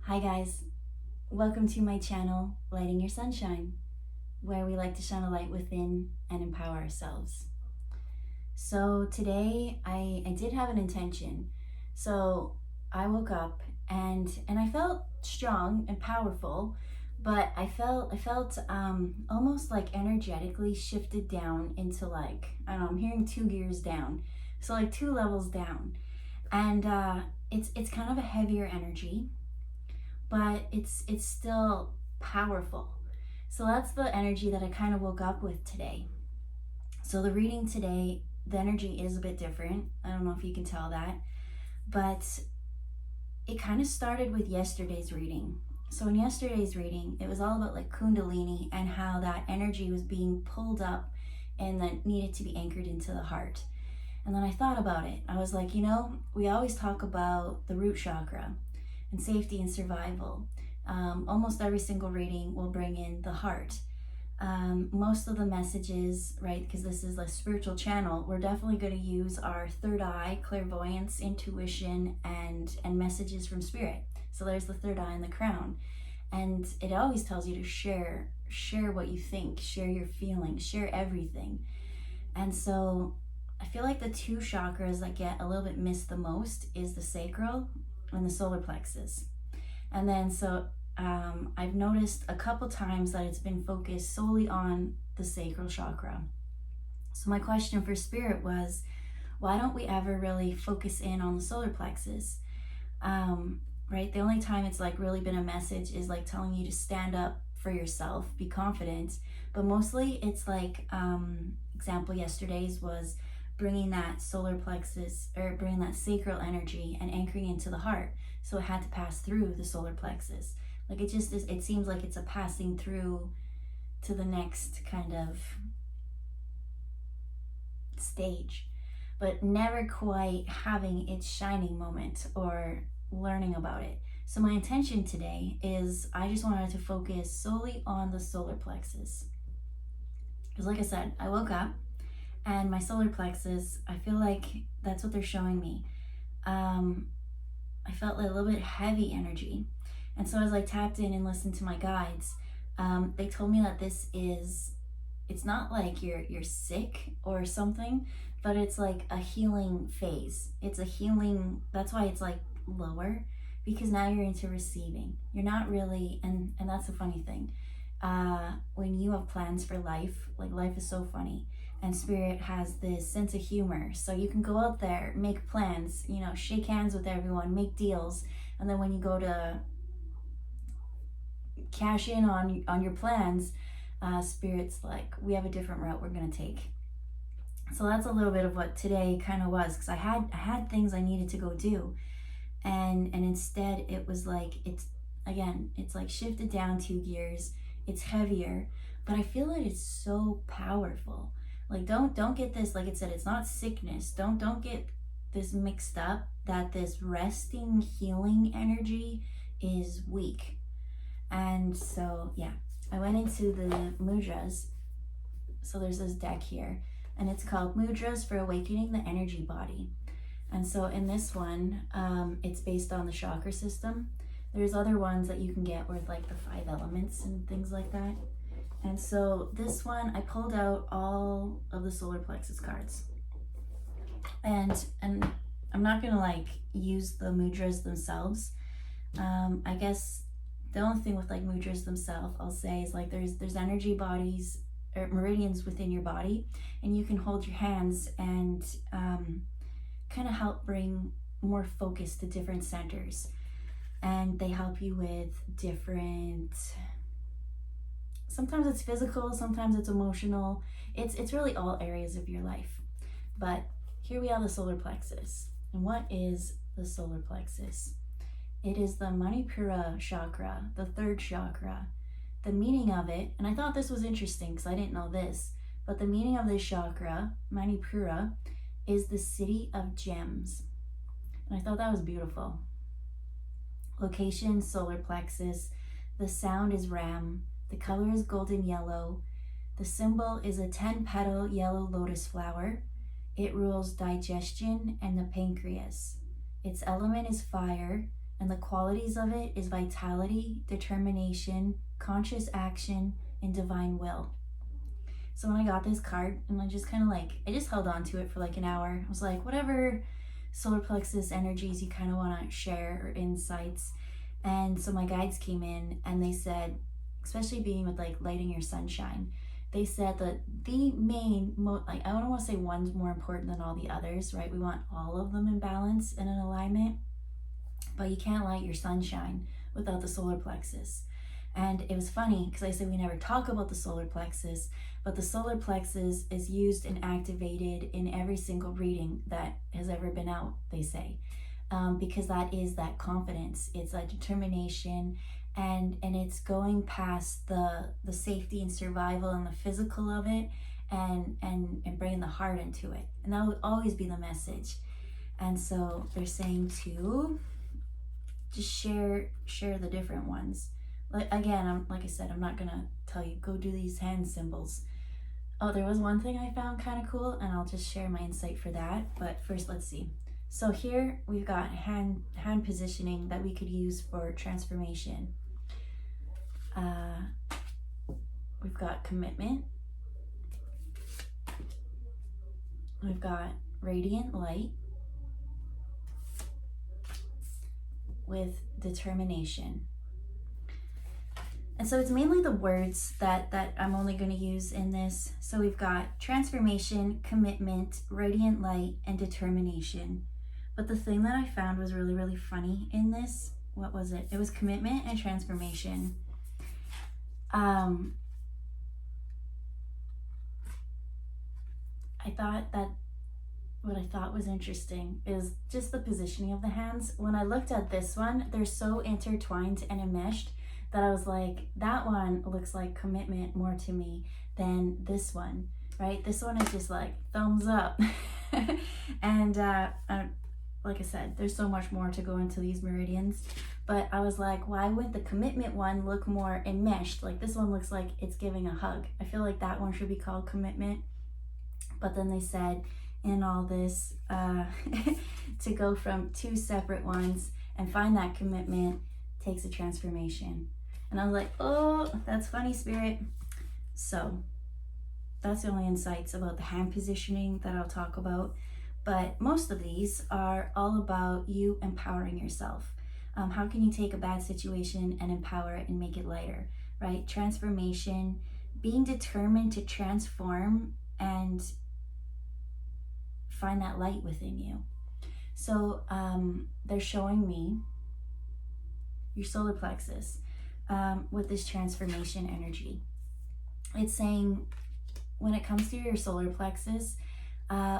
Hi guys, welcome to my channel, Lighting Your Sunshine, where we like to shine a light within and empower ourselves. So today I did have an intention. So I woke up and I felt strong and powerful, but I felt almost like energetically shifted down into like, I don't know, I'm hearing 2 gears down. So like 2 levels down. And it's kind of a heavier energy, but it's still powerful. So that's the energy that I kind of woke up with today. So the reading today, the energy is a bit different. I don't know if you can tell that, but it kind of started with yesterday's reading. So in yesterday's reading, it was all about like Kundalini and how that energy was being pulled up and that needed to be anchored into the heart. And then I thought about it. I was like, we always talk about the root chakra and safety and survival. Almost every single reading will bring in the heart. Most of the messages, right, because this is a spiritual channel, we're definitely going to use our third eye, clairvoyance, intuition, and messages from spirit. So there's the third eye and the crown. And it always tells you to share what you think, share your feelings, share everything. And so I feel like the two chakras that get a little bit missed the most is the sacral and the solar plexus. And then I've noticed a couple times that it's been focused solely on the sacral chakra. So my question for spirit was, why don't we ever really focus in on the solar plexus? Right? The only time it's like really been a message is like telling you to stand up for yourself, be confident. But mostly it's like, example yesterday's was bringing that solar plexus or bringing that sacral energy and anchoring into the heart. So it had to pass through the solar plexus. Like it just is, it seems like it's a passing through to the next kind of stage, but never quite having its shining moment or learning about it. So my intention today is I just wanted to focus solely on the solar plexus. Because like I said, I woke up and my solar plexus, I feel like that's what they're showing me. I felt like a little bit heavy energy. And so as I tapped in and listened to my guides, they told me that it's not like you're sick or something, but it's like a healing phase. It's a healing, that's why it's like lower, because now you're into receiving. You're not really, and that's the funny thing. When you have plans for life, like life is so funny. And spirit has this sense of humor. So you can go out there, make plans, shake hands with everyone, make deals. And then when you go to cash in on your plans, spirit's like, we have a different route we're going to take. So that's a little bit of what today kind of was, because I had things I needed to go do. And instead it was like, it's like shifted down 2 gears. It's heavier, but I feel like it's so powerful. Like don't get this, like it said, it's not sickness. Don't get this mixed up that this resting, healing energy is weak. And so yeah, I went into the mudras. So there's this deck here, and it's called Mudras for Awakening the Energy Body. And so in this one, it's based on the chakra system. There's other ones that you can get with like the 5 elements and things like that. And so this one, I pulled out all of the solar plexus cards. And I'm not gonna like use the mudras themselves. I guess the only thing with like mudras themselves, I'll say, is like there's energy bodies or meridians within your body, and you can hold your hands and kind of help bring more focus to different centers. And they help you with different, sometimes it's physical, sometimes it's emotional. It's really all areas of your life. But here we have the solar plexus. And what is the solar plexus? It is the Manipura chakra, the 3rd chakra. The meaning of it, and I thought this was interesting because I didn't know this, but the meaning of this chakra, Manipura, is the city of gems. And I thought that was beautiful. Location, solar plexus. The sound is Ram. The color is golden yellow. The symbol is a 10-petal yellow lotus flower. It rules digestion and the pancreas. Its element is fire. And the qualities of it is vitality, determination, conscious action, and divine will. So when I got this card, and I just kind of like, I just held on to it for like an hour. I was like, whatever solar plexus energies you kind of want to share or insights. And so my guides came in and they said, especially being with like lighting your sunshine, they said that the main, like, I don't want to say one's more important than all the others, right? We want all of them in balance and in alignment, but you can't light your sunshine without the solar plexus. And it was funny because I said we never talk about the solar plexus, but the solar plexus is used and activated in every single reading that has ever been out, they say, because that is that confidence, it's that determination, and it's going past the safety and survival and the physical of it, and bringing the heart into it. And that would always be the message. And so they're saying to just share the different ones. Like, again, like I said, I'm not gonna tell you go do these hand symbols. Oh, there was one thing I found kind of cool, and I'll just share my insight for that. But first, let's see. So here we've got hand positioning that we could use for transformation. We've got commitment. We've got radiant light with determination. And so it's mainly the words that I'm only going to use in this. So we've got transformation, commitment, radiant light, and determination. But the thing that I found was really, really funny in this, what was it? It was commitment and transformation. I thought that what I thought was interesting is just the positioning of the hands. When I looked at this one, they're so intertwined and enmeshed that I was like, that one looks like commitment more to me than this one, right? This one is just like thumbs up. And like I said, there's so much more to go into these meridians, but I was like, why would the commitment one look more enmeshed? Like this one looks like it's giving a hug. I feel like that one should be called commitment. But then they said in all this to go from two separate ones and find that commitment takes a transformation. And I was like, oh, that's funny, Spirit. So that's the only insights about the hand positioning that I'll talk about. But most of these are all about you empowering yourself. How can you take a bad situation and empower it and make it lighter, right? Transformation, being determined to transform and find that light within you. So they're showing me your solar plexus with this transformation energy. It's saying when it comes to your solar plexus,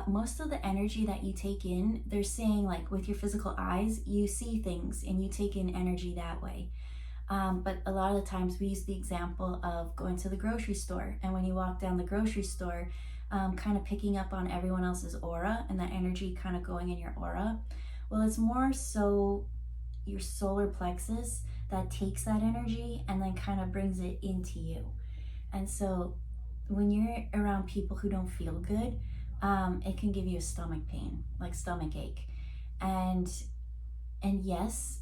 most of the energy that you take in, they're saying like with your physical eyes, you see things and you take in energy that way. But a lot of the times we use the example of going to the grocery store, and when you walk down the grocery store, kind of picking up on everyone else's aura and that energy kind of going in your aura. Well, it's more so your solar plexus that takes that energy and then kind of brings it into you. And so when you're around people who don't feel good, it can give you a stomach pain, like stomach ache. And yes,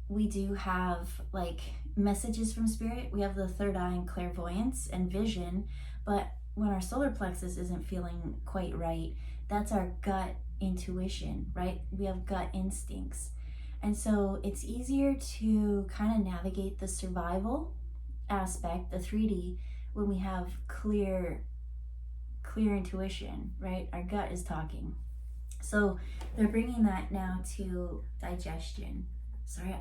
we do have like messages from spirit. We have the third eye and clairvoyance and vision, but when our solar plexus isn't feeling quite right, that's our gut intuition, right? We have gut instincts. And so it's easier to kind of navigate the survival aspect, the 3D, when we have clear intuition, right? Our gut is talking. So they're bringing that now to digestion. Sorry,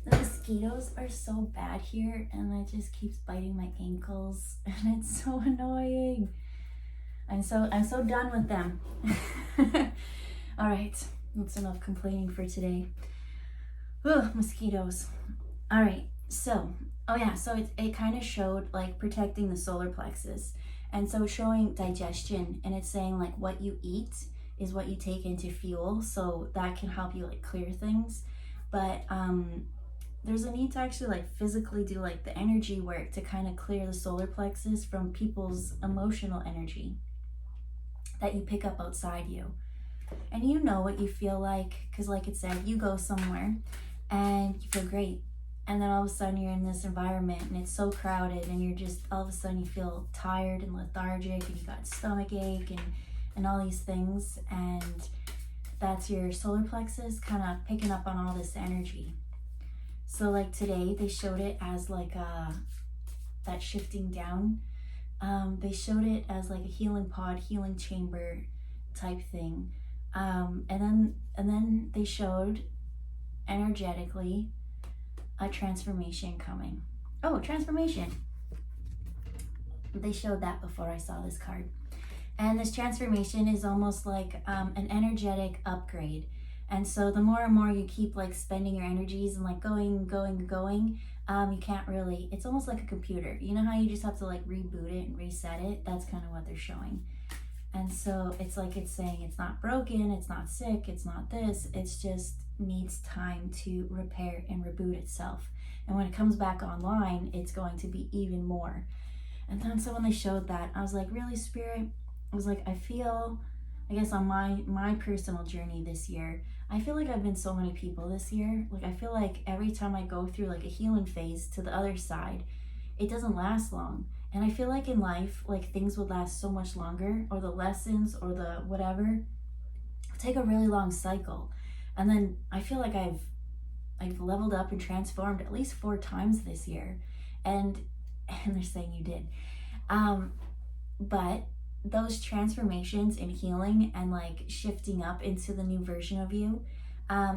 the mosquitoes are so bad here, and it just keeps biting my ankles, and it's so annoying. I'm so done with them. All right, that's enough complaining for today. Ugh, mosquitoes. All right, so it kind of showed like protecting the solar plexus, and so it's showing digestion, and it's saying like what you eat is what you take into fuel, so that can help you like clear things. But there's a need to actually like physically do like the energy work to kind of clear the solar plexus from people's emotional energy that you pick up outside you. And you know what you feel like, because like it said, you go somewhere and you feel great. And then all of a sudden you're in this environment and it's so crowded and you're just, all of a sudden you feel tired and lethargic and you got stomach ache and all these things. And that's your solar plexus kind of picking up on all this energy. So like today they showed it as like that shifting down. They showed it as like a healing pod, healing chamber type thing. And then they showed energetically a transformation coming. Oh, transformation. They showed that before I saw this card. And this transformation is almost like an energetic upgrade. And so the more and more you keep like spending your energies and like going, you can't really, it's almost like a computer. You know how you just have to like reboot it and reset it? That's kind of what they're showing. And so it's like it's saying it's not broken, it's not sick, it's not this, it's just needs time to repair and reboot itself. And when it comes back online, it's going to be even more. And then so when they showed that, I was like, really, Spirit? I was like, I feel, I guess on my personal journey this year, I feel like I've been so many people this year. Like I feel like every time I go through like a healing phase to the other side, it doesn't last long. And I feel like in life, like things would last so much longer, or the lessons or the whatever take a really long cycle. And then I feel like I've leveled up and transformed at least 4 times this year. And they're saying you did. But those transformations and healing and like shifting up into the new version of you,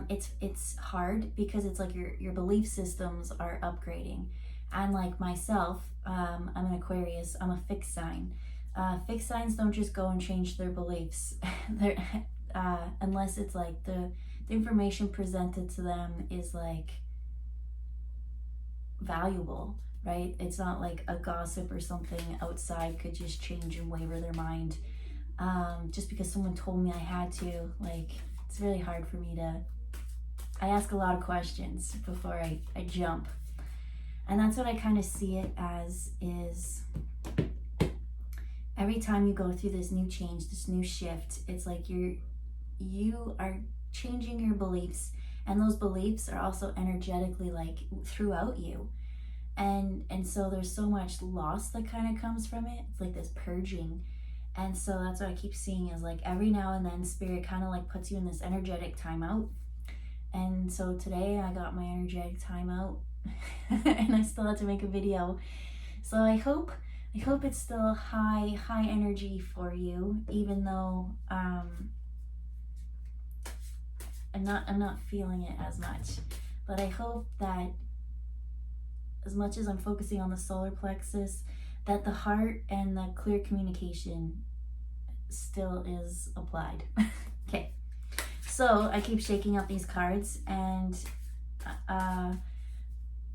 it's hard because it's like your belief systems are upgrading. And like myself, I'm an Aquarius, I'm a fixed sign. Fixed signs don't just go and change their beliefs. Unless it's like the information presented to them is like valuable, right? It's not like a gossip or something outside could just change and waver their mind. Just because someone told me I had to, like, it's really hard for me to, I ask a lot of questions before I jump. And that's what I kind of see it as, is every time you go through this new change, this new shift, it's like you are changing your beliefs, and those beliefs are also energetically like throughout you. And so there's so much loss that kind of comes from it. It's like this purging. And so that's what I keep seeing, is like every now and then Spirit kind of like puts you in this energetic timeout. And so today I got my energetic timeout and I still had to make a video. So I hope it's still high energy for you, even though I'm not feeling it as much. But I hope that as much as I'm focusing on the solar plexus, that the heart and the clear communication still is applied. Okay, so I keep shaking out these cards, and I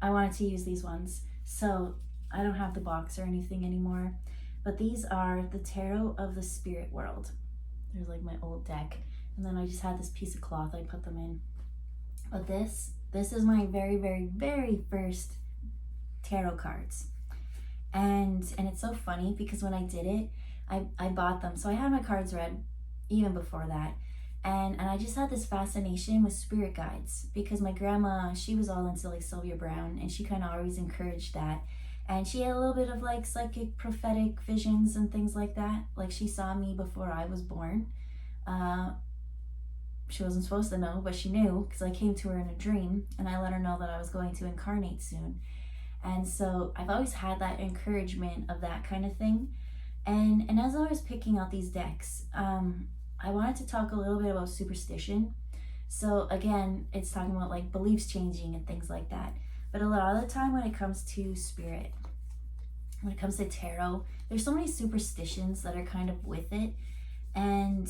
wanted to use these ones. So I don't have the box or anything anymore, but these are the Tarot of the Spirit World. There's like my old deck, and then I just had this piece of cloth I put them in. But this is my very, very, very first tarot cards. And it's so funny because when I did it, I bought them. So I had my cards read even before that. And I just had this fascination with spirit guides, because my grandma, she was all into like Sylvia Browne, and she kind of always encouraged that. And she had a little bit of like psychic prophetic visions and things like that. Like she saw me before I was born. She wasn't supposed to know, but she knew, because I came to her in a dream and I let her know that I was going to incarnate soon. And so I've always had that encouragement of that kind of thing. And as I was picking out these decks, I wanted to talk a little bit about superstition. So again, it's talking about like beliefs changing and things like that. But a lot of the time when it comes to spirit, when it comes to tarot, there's so many superstitions that are kind of with it. And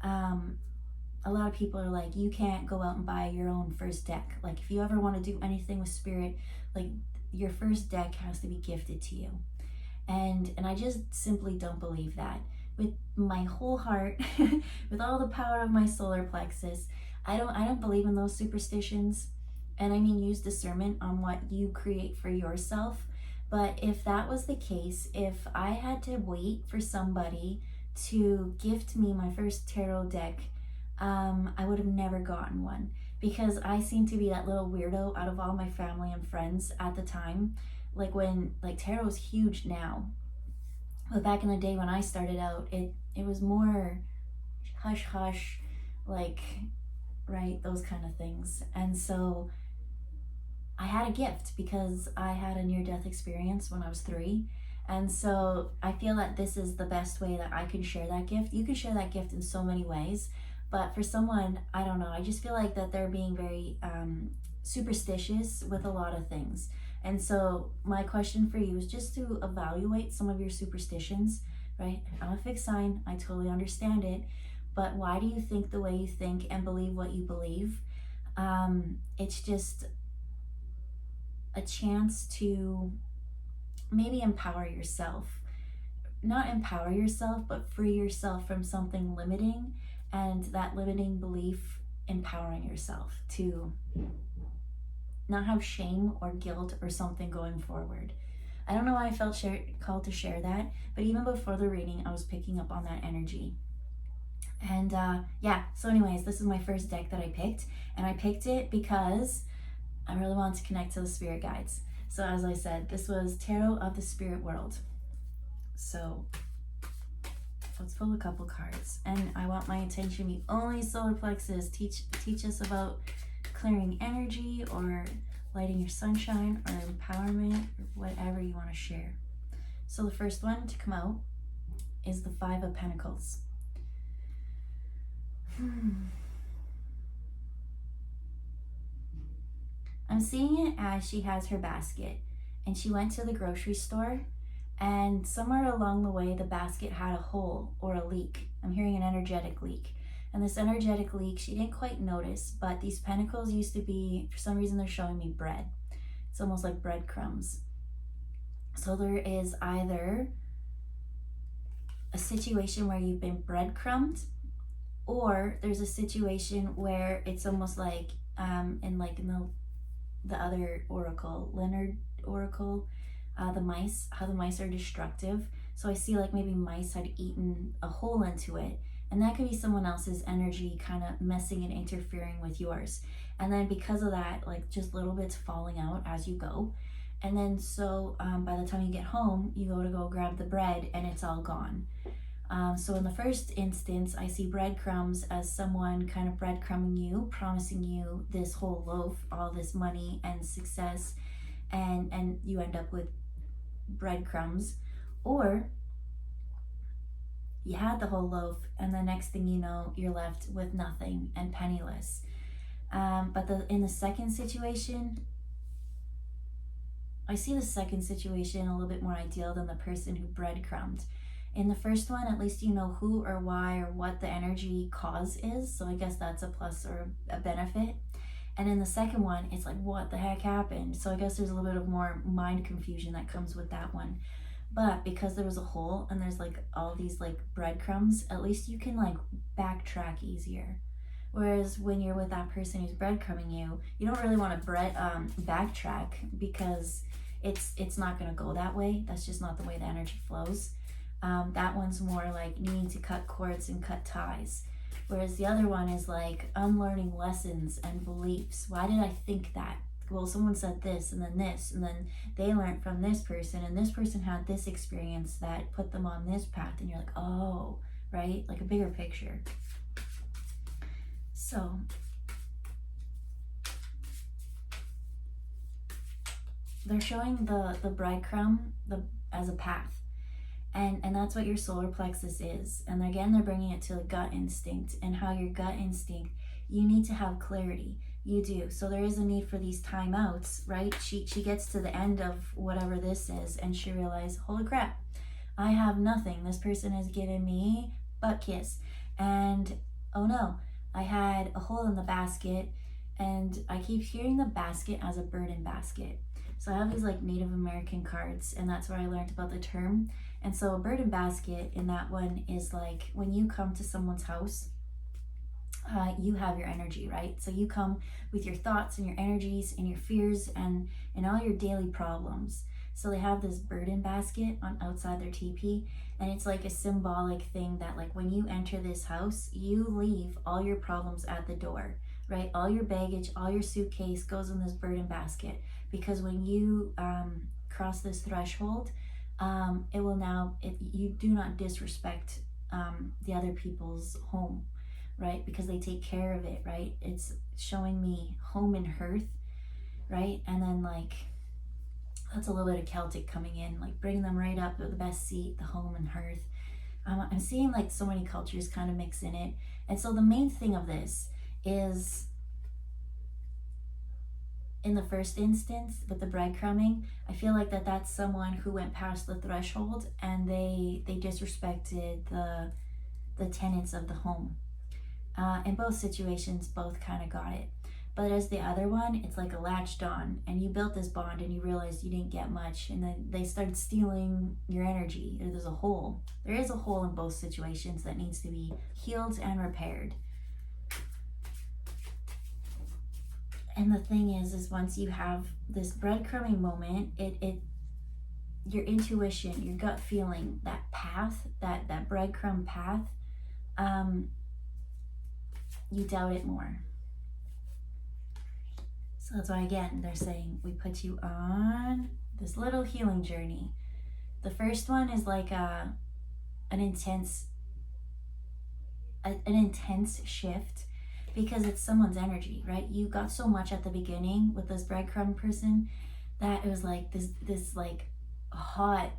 a lot of people are like, you can't go out and buy your own first deck. Like if you ever want to do anything with spirit, like your first deck has to be gifted to you. And I just simply don't believe that. With my whole heart, with all the power of my solar plexus, I don't believe in those superstitions. And I mean, use discernment on what you create for yourself. But if that was the case, if I had to wait for somebody to gift me my first tarot deck, I would have never gotten one, because I seem to be that little weirdo out of all my family and friends at the time. Like when, like, tarot is huge now, but back in the day when I started out, it was more hush hush, like, right, those kind of things. And so I had a gift because I had a near-death experience when I was 3. And so I feel that this is the best way that I can share that gift. You can share that gift in so many ways, but for someone, I don't know, I just feel like that they're being very superstitious with a lot of things. And so my question for you is just to evaluate some of your superstitions, right? I'm a fixed sign, I totally understand it, but why do you think the way you think and believe what you believe? It's just a chance to maybe empower yourself. Not empower yourself, but free yourself from something limiting, and that limiting belief empowering yourself to not have shame or guilt or something going forward. I don't know why I felt called to share that, but even before the reading, I was picking up on that energy. And yeah, so anyways, this is my first deck that I picked, and I picked it because I really wanted to connect to the spirit guides. So as I said, this was Tarot of the Spirit World. So let's pull a couple cards. And I want my attention to be only solar plexus. Teach us about clearing energy or lighting your sunshine or empowerment or whatever you want to share. So the first one to come out is the 5 of Pentacles. I'm seeing it as she has her basket and she went to the grocery store, and somewhere along the way the basket had a hole or a leak. I'm hearing an energetic leak. And this energetic leak she didn't quite notice, but these pentacles used to be, for some reason they're showing me bread. It's almost like breadcrumbs. So there is either a situation where you've been breadcrumbed, or there's a situation where it's almost like in the other oracle, Leonard Oracle, the mice, how the mice are destructive. So I see like maybe mice had eaten a hole into it, and that could be someone else's energy kind of messing and interfering with yours. And then because of that, like just little bits falling out as you go. And then so by the time you get home, you go grab the bread and it's all gone. So in the first instance, I see breadcrumbs as someone kind of breadcrumbing you, promising you this whole loaf, all this money and success, and you end up with breadcrumbs. Or you had the whole loaf and the next thing you know, you're left with nothing and penniless. But in the second situation, I see the second situation a little bit more ideal than the person who breadcrumbed. In the first one, at least you know who or why or what the energy cause is. So I guess that's a plus or a benefit. And in the second one, it's like, what the heck happened? So I guess there's a little bit of more mind confusion that comes with that one. But because there was a hole and there's like all these like breadcrumbs, at least you can like backtrack easier. Whereas when you're with that person who's breadcrumbing you, you don't really want to backtrack, because it's not going to go that way. That's just not the way the energy flows. That one's more like needing to cut cords and cut ties. Whereas the other one is like unlearning lessons and beliefs. Why did I think that? Well, someone said this, and then they learned from this person, and this person had this experience that put them on this path, and you're like, oh, right? Like a bigger picture. So they're showing the breadcrumb as a path. And that's what your solar plexus is. And again, they're bringing it to the gut instinct, and how your gut instinct, you need to have clarity. You do. So there is a need for these timeouts, right? She gets to the end of whatever this is, and she realizes, holy crap, I have nothing. This person has given me butt kiss. And oh no, I had a hole in the basket, and I keep hearing the basket as a burden basket. So I have these like Native American cards, and that's where I learned about the term. And so a burden basket in that one is like when you come to someone's house, you have your energy, right? So you come with your thoughts and your energies and your fears and all your daily problems. So they have this burden basket on outside their teepee, and it's like a symbolic thing that like when you enter this house, you leave all your problems at the door, right? All your baggage, all your suitcase goes in this burden basket, because when you cross this threshold, it will now, you do not disrespect the other people's home, right? Because they take care of it, right? It's showing me home and hearth, right? And then like, that's a little bit of Celtic coming in, like bringing them right up to the best seat, the home and hearth. I'm seeing like so many cultures kind of mix in it. And so the main thing of this is, in the first instance with the breadcrumbing, I feel like that's someone who went past the threshold and they disrespected the tenants of the home. In both situations, both kind of got it. But as the other one, it's like a latched on, and you built this bond and you realized you didn't get much, and then they started stealing your energy. There's a hole. There is a hole in both situations that needs to be healed and repaired. And the thing is once you have this breadcrumbing moment, it your intuition, your gut feeling, that path, that breadcrumb path, you doubt it more. So that's why, again, they're saying we put you on this little healing journey. The first one is like an intense shift, because it's someone's energy, right? You got so much at the beginning with this breadcrumb person that it was like this like hot,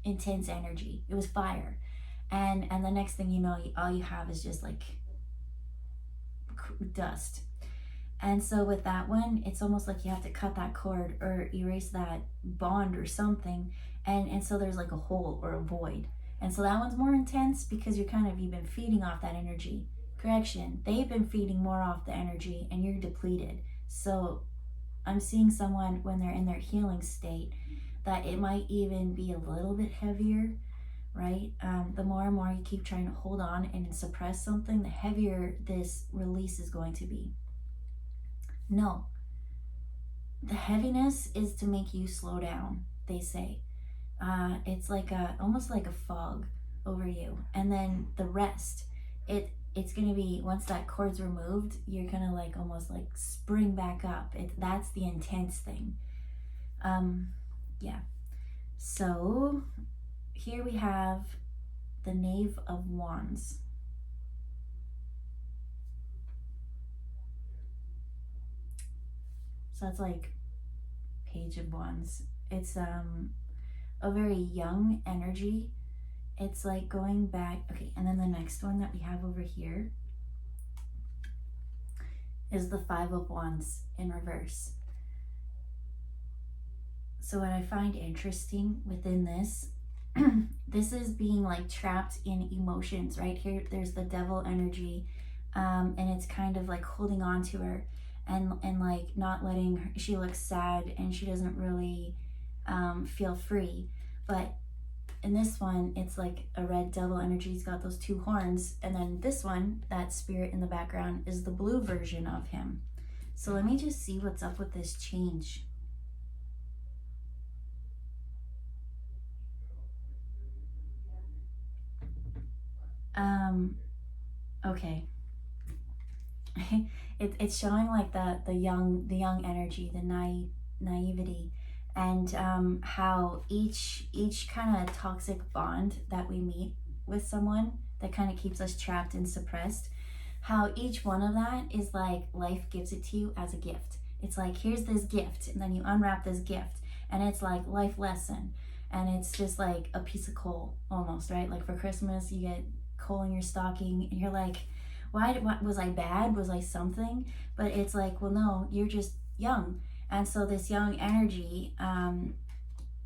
intense energy. It was fire. And the next thing you know, all you have is just like dust. And so with that one, it's almost like you have to cut that cord or erase that bond or something. And so there's like a hole or a void. And so that one's more intense because you've been feeding off that energy. Correction, they've been feeding more off the energy and you're depleted. So I'm seeing someone when they're in their healing state that it might even be a little bit heavier, right? The more and more you keep trying to hold on and suppress something, the heavier this release is going to be. No, the heaviness is to make you slow down, they say. It's like almost like a fog over you. And then the rest, it's gonna be, once that cord's removed, you're gonna like almost like spring back up. That's the intense thing. Yeah. So here we have the Knave of Wands. So that's like Page of Wands. It's a very young energy. It's like going back. Okay, and then the next one that we have over here is the Five of Wands in reverse. So what I find interesting within this, this is being like trapped in emotions, right? Here there's the devil energy, and it's kind of like holding on to her and like not letting her, she looks sad and she doesn't really feel free. But in this one, it's like a red devil energy. He's got those two horns. And then this one, that spirit in the background, is the blue version of him. So let me just see what's up with this change. Okay. It's showing like the young energy, the naivety, and how each kind of toxic bond that we meet with someone that kind of keeps us trapped and suppressed, how each one of that is like life gives it to you as a gift. It's like, here's this gift, and then you unwrap this gift and it's like life lesson, and it's just like a piece of coal almost, right? Like for Christmas you get coal in your stocking and you're like, why was I bad? Was I something? But it's like, well, no, you're just young. And so this young energy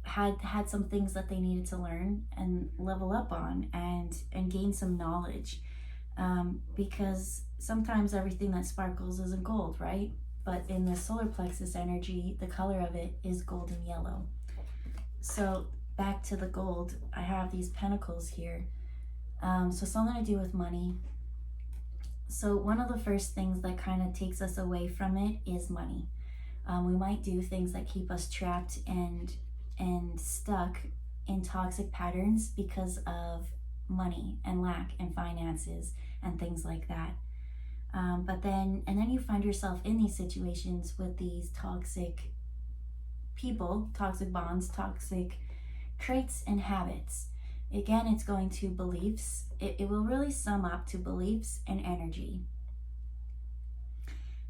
had some things that they needed to learn and level up on and gain some knowledge, because sometimes everything that sparkles isn't gold, right? But in the solar plexus energy, the color of it is golden yellow. So back to the gold, I have these pentacles here. So something to do with money. So one of the first things that kind of takes us away from it is money. We might do things that keep us trapped and stuck in toxic patterns because of money and lack and finances and things like that. But then you find yourself in these situations with these toxic people, toxic bonds, toxic traits and habits. Again, it's going to beliefs. It will really sum up to beliefs and energy.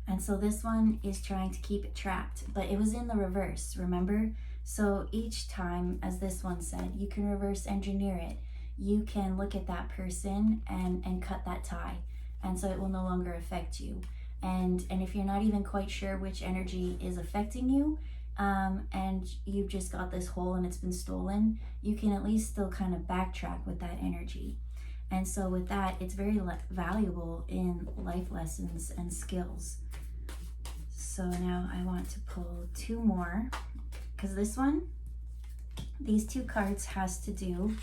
And so this one is trying to keep it trapped, but it was in the reverse, remember? So each time, as this one said, you can reverse engineer it. You can look at that person and cut that tie. And so it will no longer affect you. And if you're not even quite sure which energy is affecting you, and you've just got this hole and it's been stolen, you can at least still kind of backtrack with that energy. And so with that, it's very valuable in life lessons and skills. So now I want to pull two more, because this one, these two cards has to do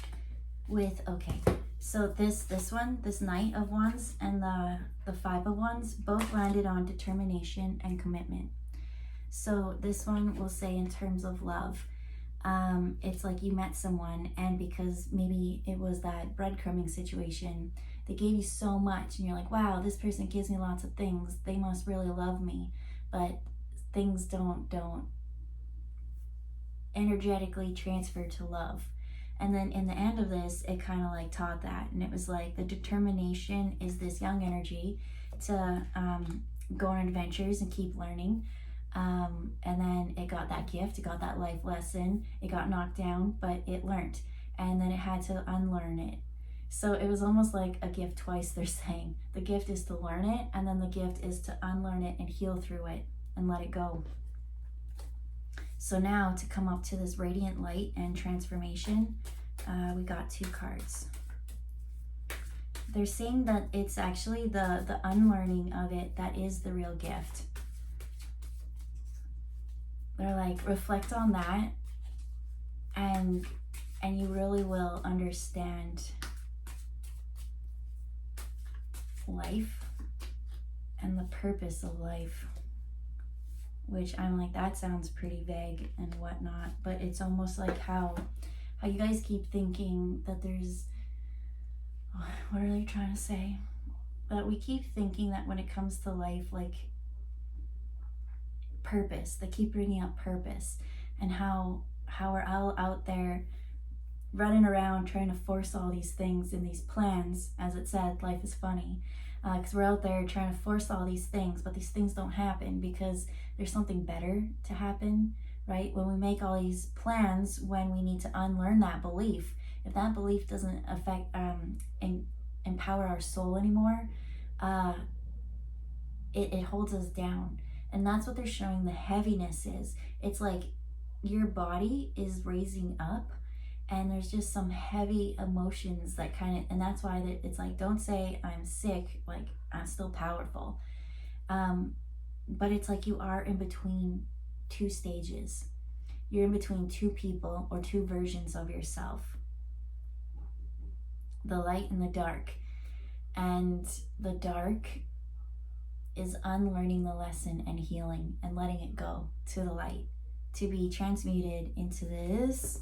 with, okay, so this one, this Knight of Wands and the Five of Wands, both landed on determination and commitment. So this one will say in terms of love, it's like you met someone, and because maybe it was that breadcrumbing situation, they gave you so much and you're like, wow, this person gives me lots of things, they must really love me. But things don't energetically transfer to love. And then in the end of this, it kind of like taught that, and it was like the determination is this young energy to go on adventures and keep learning. And then it got that gift, it got that life lesson, it got knocked down, but it learned, and then it had to unlearn it. So it was almost like a gift twice, they're saying. The gift is to learn it, and then the gift is to unlearn it and heal through it and let it go. So now to come up to this radiant light and transformation, we got two cards. They're saying that it's actually the unlearning of it that is the real gift. They're like, reflect on that, and you really will understand life and the purpose of life. Which I'm like, that sounds pretty vague and whatnot, but it's almost like how you guys keep thinking that there's, what are they trying to say? That we keep thinking that when it comes to life, like purpose, they keep bringing up purpose, and how we're all out there running around trying to force all these things and these plans. As it said, life is funny, because we're out there trying to force all these things, but these things don't happen because there's something better to happen, right? When we make all these plans, when we need to unlearn that belief, if that belief doesn't affect and empower our soul anymore, it holds us down. And that's what they're showing the heaviness is. It's like your body is raising up, and there's just some heavy emotions that kind of, and that's why it's like, don't say I'm sick, like I'm still powerful. But it's like you are in between two stages. You're in between two people or two versions of yourself. The light and the dark. And the dark is unlearning the lesson and healing and letting it go to the light, to be transmuted into this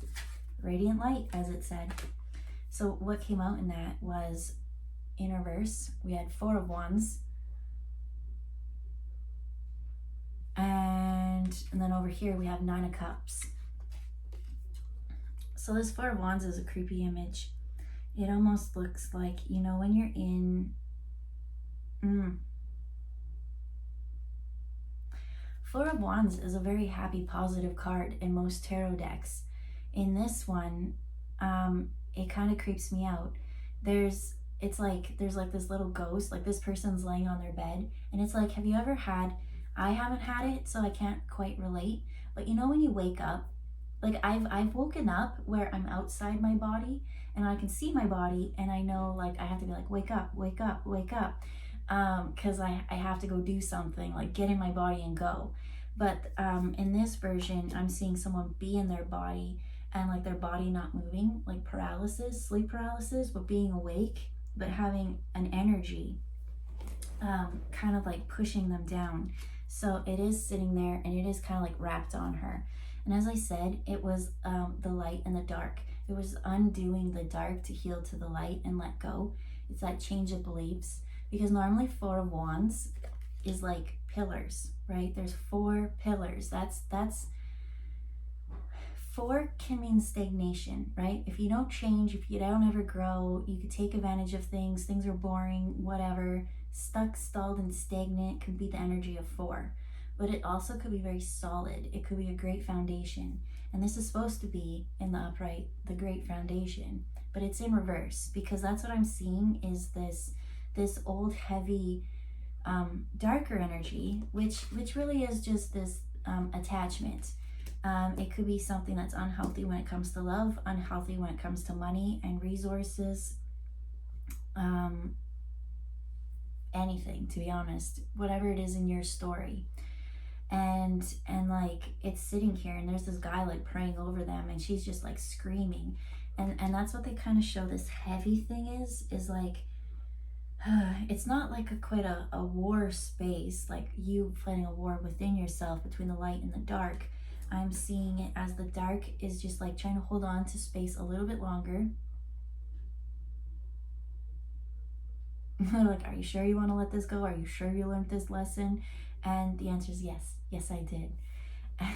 radiant light, as it said. So what came out in that was, in reverse, we had Four of Wands, and then over here we have Nine of Cups. So this Four of Wands is a creepy image. It almost looks like, you know, when you're in Four of Wands is a very happy, positive card in most tarot decks. In this one, it kind of creeps me out. There's like this little ghost, like this person's laying on their bed, and it's like, have you ever had, I haven't had it, so I can't quite relate, but you know when you wake up, like I've woken up where I'm outside my body, and I can see my body, and I know like I have to be like, wake up, wake up, wake up, because I have to go do something, like get in my body and go. But in this version, I'm seeing someone be in their body, and like their body not moving, like paralysis, sleep paralysis, but being awake, but having an energy kind of like pushing them down. So it is sitting there and it is kind of like wrapped on her. And as I said, it was the light and the dark. It was undoing the dark to heal to the light and let go. It's that change of beliefs. Because normally Four of Wands is like pillars, right? There's 4 pillars. That's 4 can mean stagnation, right? If you don't change, if you don't ever grow, you could take advantage of things are boring, whatever. Stuck, stalled, and stagnant could be the energy of 4. But it also could be very solid. It could be a great foundation. And this is supposed to be in the upright, the great foundation. But it's in reverse, because that's what I'm seeing is this old, heavy, darker energy, which really is just this attachment. It could be something that's unhealthy when it comes to love, unhealthy when it comes to money and resources, anything, to be honest, whatever it is in your story. And like it's sitting here and there's this guy like praying over them and she's just like screaming. And that's what they kind of show this heavy thing is like, it's not like quite a war space, like you fighting a war within yourself between the light and the dark. I'm seeing it as the dark is just like trying to hold on to space a little bit longer. Like, are you sure you want to let this go? Are you sure you learned this lesson? And the answer is yes. Yes, I did.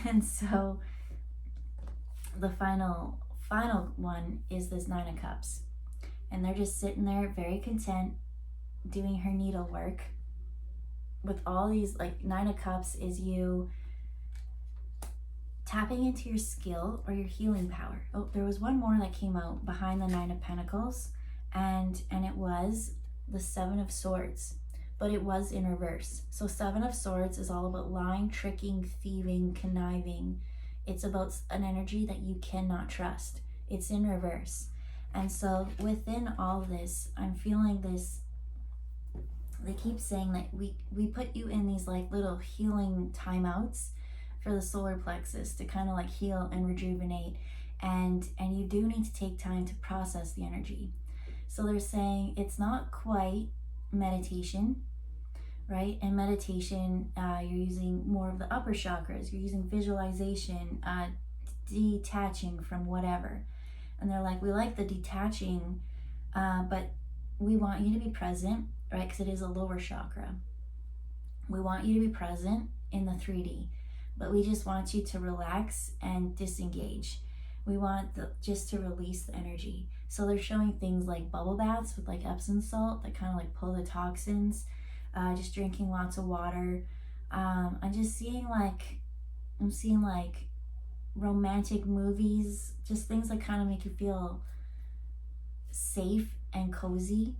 And so the final one is this 9 of Cups. And they're just sitting there very content doing her needlework with all these, like 9 of Cups is you tapping into your skill or your healing power. Oh, there was one more that came out behind the 9 of Pentacles, and it was the 7 of Swords, but it was in reverse. So 7 of Swords is all about lying, tricking, thieving, conniving. It's about an energy that you cannot trust. It's in reverse. And so within all this, I'm feeling this, they keep saying that we put you in these like little healing timeouts for the solar plexus to kind of like heal and rejuvenate, and you do need to take time to process the energy. So they're saying it's not quite meditation, right? In meditation, you're using more of the upper chakras, you're using visualization, detaching from whatever. And they're like, we like the detaching, but we want you to be present, right? Because it is a lower chakra. We want you to be present in the 3D, but we just want you to relax and disengage. We want just to release the energy. So they're showing things like bubble baths with like Epsom salt that kind of like pull the toxins, just drinking lots of water. I'm seeing like romantic movies, just things that kind of make you feel safe and cozy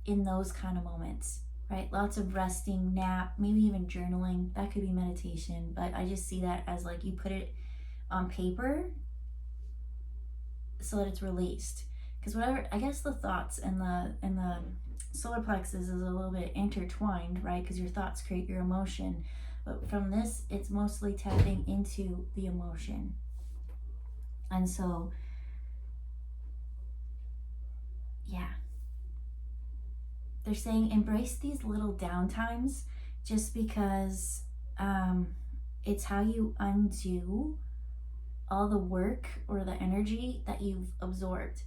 in those kind of moments, right? Lots of resting, nap, maybe even journaling. That could be meditation, but I just see that as like you put it on paper so that it's released. Because whatever, I guess the thoughts and the solar plexus is a little bit intertwined, right? Because your thoughts create your emotion. But from this, it's mostly tapping into the emotion. And so, yeah. They're saying embrace these little downtimes just because it's how you undo all the work or the energy that you've absorbed.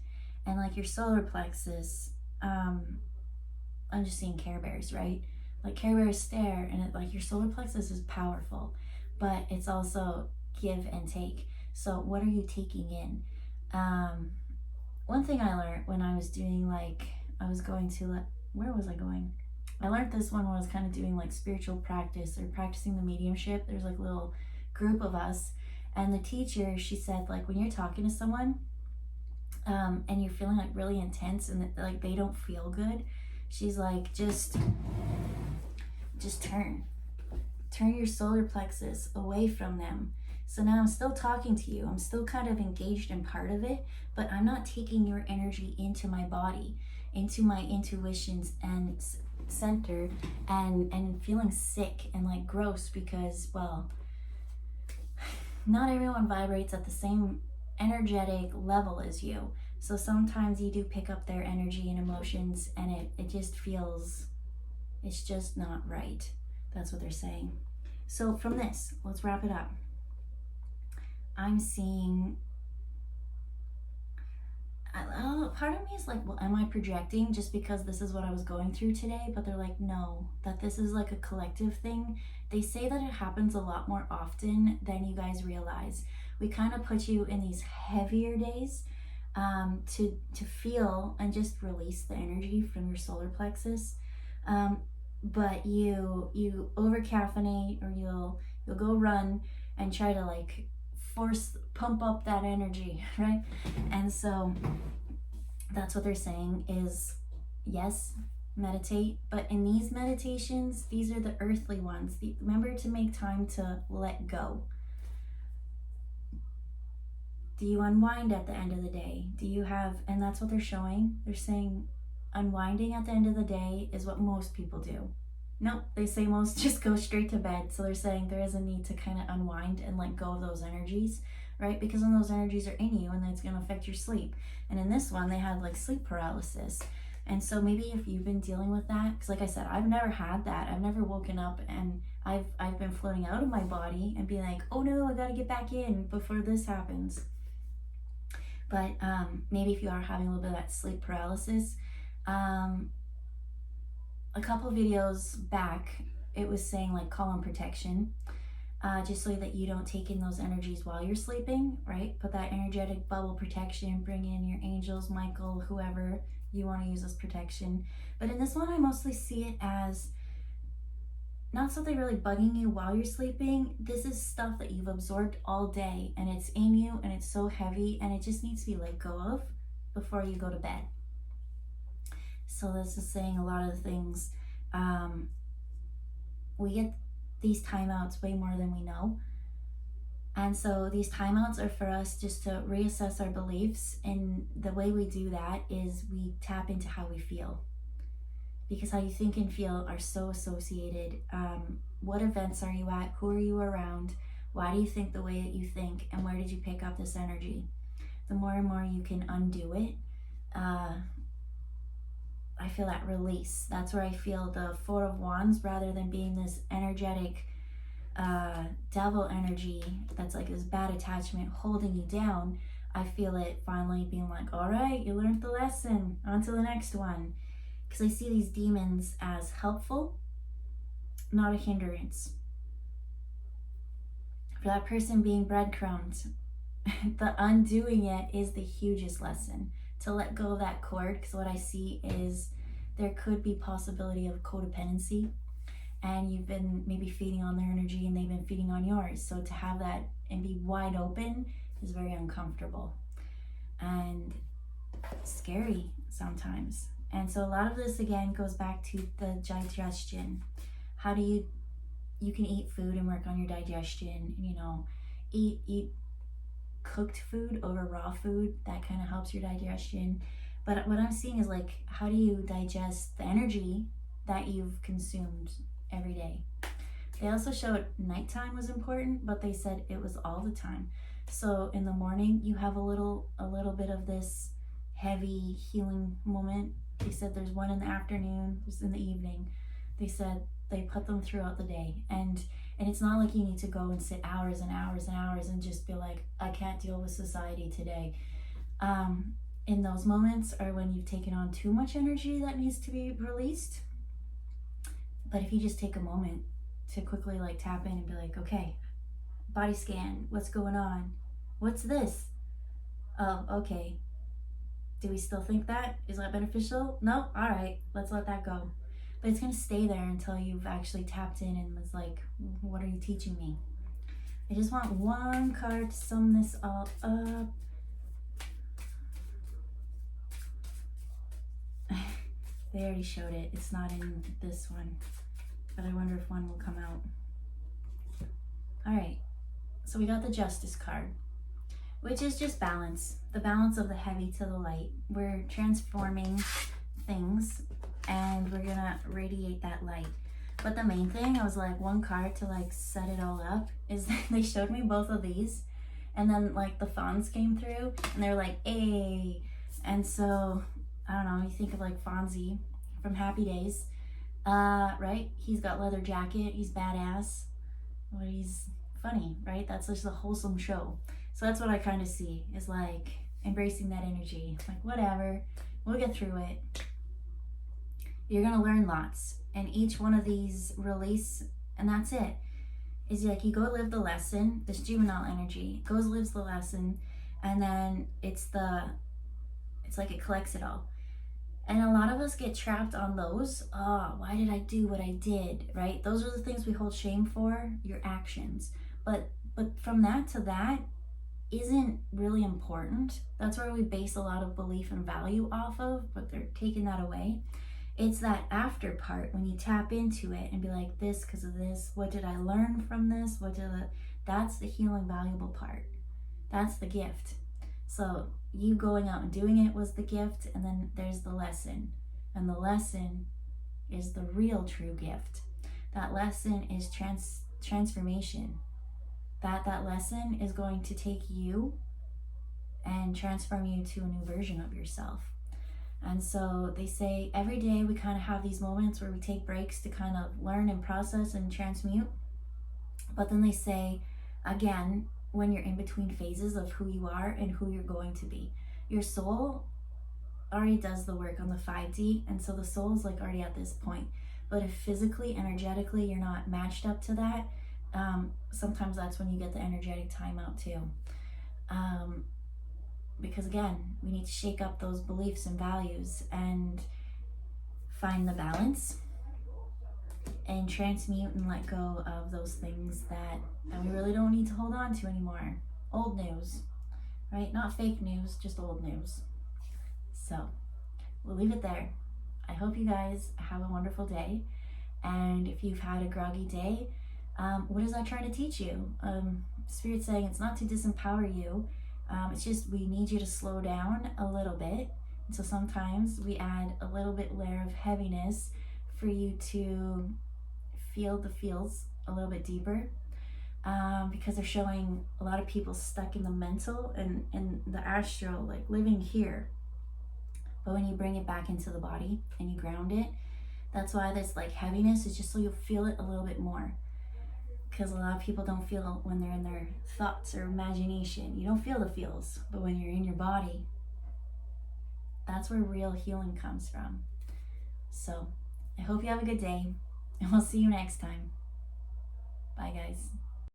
And like your solar plexus, I'm just seeing Care Bears, right? Like Care Bears stare, and it, like your solar plexus is powerful, but it's also give and take. So what are you taking in? One thing I learned when I was doing where was I going? I learned this one when I was kind of doing like spiritual practice or practicing the mediumship. There's like a little group of us, and the teacher, she said, like when you're talking to someone and you're feeling like really intense and like they don't feel good, she's like, just turn your solar plexus away from them. So now I'm still talking to you, I'm still kind of engaged in part of it, but I'm not taking your energy into my body, into my intuitions and center, and feeling sick and like gross because, well, not everyone vibrates at the same energetic level as you. So sometimes you do pick up their energy and emotions, and it just feels, it's just not right. That's what they're saying. So from this, let's wrap it up. I'm seeing, part of me is like, well, am I projecting just because this is what I was going through today? But they're like, no, that this is like a collective thing. They say that it happens a lot more often than you guys realize. We kind of put you in these heavier days to feel and just release the energy from your solar plexus. But you over caffeinate, or you'll go run and try to like pump up that energy, right? And so that's what they're saying is, yes, meditate, but in these meditations, these are the earthly ones. Remember to make time to let go. Do you unwind at the end of the day? Do you have, and that's what they're showing. They're saying unwinding at the end of the day is what most people do. Nope, they say most just go straight to bed. So they're saying there is a need to kind of unwind and let go of those energies, right? Because then those energies are in you and that's going to affect your sleep. And in this one, they had like sleep paralysis. And so maybe if you've been dealing with that, because like I said, I've never had that. I've never woken up and I've been floating out of my body and being like, oh no, I got to get back in before this happens. But maybe if you are having a little bit of that sleep paralysis, a couple videos back, it was saying like call on protection, just so that you don't take in those energies while you're sleeping, right? Put that energetic bubble protection, bring in your angels, Michael, whoever you want to use as protection. But in this one, I mostly see it as not something really bugging you while you're sleeping. This is stuff that you've absorbed all day and it's in you and it's so heavy and it just needs to be let go of before you go to bed. So this is saying a lot of things. We get these timeouts way more than we know. And so these timeouts are for us just to reassess our beliefs. And the way we do that is we tap into how we feel. Because how you think and feel are so associated. What events are you at? Who are you around? Why do you think the way that you think? And where did you pick up this energy? The more and more you can undo it, I feel that release. That's where I feel the Four of Wands, rather than being this energetic devil energy that's like this bad attachment holding you down. I feel it finally being like, all right, you learned the lesson, on to the next one. Because I see these demons as helpful, not a hindrance. For that person being breadcrumbs, the undoing it is the hugest lesson. To let go of that cord, because what I see is there could be possibility of codependency, and you've been maybe feeding on their energy and they've been feeding on yours. So to have that and be wide open is very uncomfortable and scary sometimes. And so a lot of this again goes back to the digestion. How do you can eat food and work on your digestion, eat cooked food over raw food. That kind of helps your digestion. But what I'm seeing is like, how do you digest the energy that you've consumed every day? They also showed nighttime was important, but they said it was all the time. So in the morning you have a little bit of this heavy healing moment. They said there's one in the afternoon, there's in the evening. They said they put them throughout the day, and it's not like you need to go and sit hours and hours and hours and just be like, I can't deal with society today. In those moments are when you've taken on too much energy that needs to be released. But if you just take a moment to quickly like tap in and be like, okay, body scan, what's going on? What's this? Oh, okay. Do we still think that? Is that beneficial? No? All right, let's let that go. But it's going to stay there until you've actually tapped in and was like, what are you teaching me? I just want one card to sum this all up. They already showed it. It's not in this one. But I wonder if one will come out. All right. So we got the Justice card, which is just balance. The balance of the heavy to the light. We're transforming things and we're gonna radiate that light. But the main thing, I was like, one card to like set it all up, is that they showed me both of these, and then like the Fonz came through and they're like, hey. And so I don't know, you think of like Fonzie from Happy Days, right? He's got leather jacket, he's badass. Well, he's funny, right? That's just a wholesome show. So that's what I kind of see, is like embracing that energy. Like, whatever, we'll get through it. You're gonna learn lots, and each one of these release, and that's it. Is like you go live the lesson. This juvenile energy goes lives the lesson, and then it's like it collects it all. And a lot of us get trapped on those. Oh, why did I do what I did? Right? Those are the things we hold shame for, your actions. But from that to that isn't really important. That's where we base a lot of belief and value off of, but they're taking that away. It's that after part when you tap into it and be like, this because of this. What did I learn from this? That's the healing, valuable part. That's the gift. So you going out and doing it was the gift, and then there's the lesson. And the lesson is the real true gift. That lesson is transformation. That lesson is going to take you and transform you to a new version of yourself. And so they say every day we kind of have these moments where we take breaks to kind of learn and process and transmute. But then they say, again, when you're in between phases of who you are and who you're going to be, your soul already does the work on the 5D. And so the soul is like already at this point. But if physically, energetically, you're not matched up to that, sometimes that's when you get the energetic timeout too. Because again, we need to shake up those beliefs and values and find the balance and transmute and let go of those things that we really don't need to hold on to anymore. Old news, right? Not fake news, just old news. So we'll leave it there. I hope you guys have a wonderful day. And if you've had a groggy day, what is that trying to teach you? Spirit's saying it's not to disempower you. It's just we need you to slow down a little bit. And so sometimes we add a little bit layer of heaviness for you to feel the feels a little bit deeper, because they're showing a lot of people stuck in the mental and the astral, like living here. But when you bring it back into the body and you ground it, that's why this like heaviness is just so you'll feel it a little bit more. Because a lot of people don't feel when they're in their thoughts or imagination. You don't feel the feels, but when you're in your body, that's where real healing comes from. So I hope you have a good day, and we'll see you next time. Bye, guys.